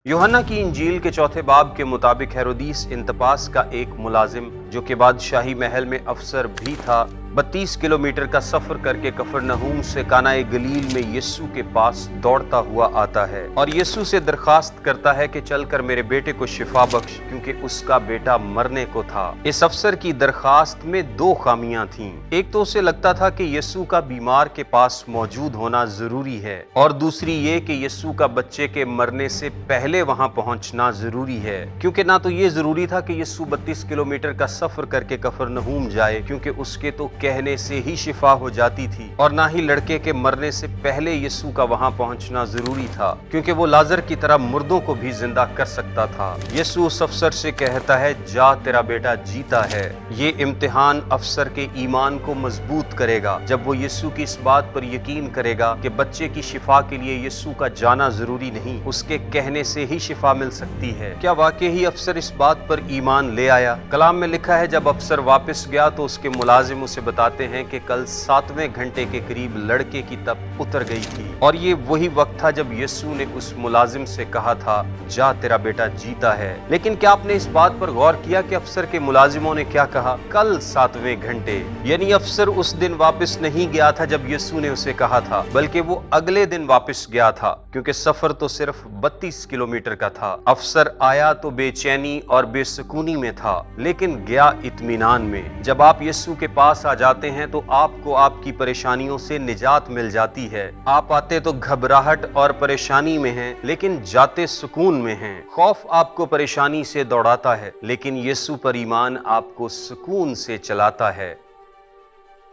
यूहन्ना की इंजील के चौथे बाब के मुताबिक हेरोदीस इंतपास का एक मुलाजिम जो कि बादशाही महल में अफसर भी था 32 किलोमीटर का सफर करके कफरनहूम से कानाए गलील में यीशु के पास दौड़ता हुआ आता है और यीशु से दरखास्त करता है कि चलकर मेरे बेटे को शिफा बख्श, क्योंकि उसका बेटा मरने को था। इस अफसर की दरखास्त में दो खामियां थीं। एक तो उसे लगता था कि यीशु का बीमार के पास मौजूद होना जरूरी है और दूसरी ये कि यीशु का बच्चे के मरने से पहले वहां पहुंचना जरूरी है, क्योंकि ना तो ये जरूरी था कि यीशु 32 किलोमीटर का सफर करके कफरनहूम जाए, क्योंकि उसके तो कहने से ही शिफा हो जाती थी, और ना ही लड़के के मरने से पहले यीशु का वहां पहुंचना जरूरी था, क्योंकि वो लाजर की तरह मुर्दों को भी जिंदा कर सकता था। यीशु उस अफसर से कहता है, जा तेरा बेटा जीता है। ये इम्तिहान अफसर के ईमान को मजबूत करेगा जब वो यीशु की इस बात पर यकीन करेगा कि बच्चे की शिफा के लिए यीशु का जाना जरूरी नहीं, उसके कहने से ही शिफा मिल सकती है। क्या वाकई ही अफसर इस बात पर ईमान ले आया? कलाम में लिखा है, जब अफसर वापस गया तो उसके मुलाजिम उसे बताते हैं कि कल 7वें घंटे के करीब लड़के की तप उतर गई थी, और ये वही वक्त था जब यीशु ने उस मुलाजिम से कहा था, जा तेरा बेटा जीता है। लेकिन क्या आपने इस बात पर गौर किया कि अफसर के मुलाजिमों ने क्या कहा? कल 7वें घंटे, यानी अफसर उस दिन वापस नहीं गया था जब यीशु ने उसे कहा था, बल्कि वो अगले दिन वापस गया था, क्योंकि सफर तो सिर्फ 32 किलोमीटर का था। अफसर आया तो बेचैनी और बेसुकूनी में था, लेकिन गया इत्मीनान में। जब आप यीशु के पास आ जाते हैं तो आपको आपकी परेशानियों से निजात मिल जाती है। आप आते तो घबराहट और परेशानी में हैं, लेकिन जाते सुकून में हैं। खौफ आपको परेशानी से दौड़ाता है, लेकिन यीशु पर ईमान आपको सुकून से चलाता है।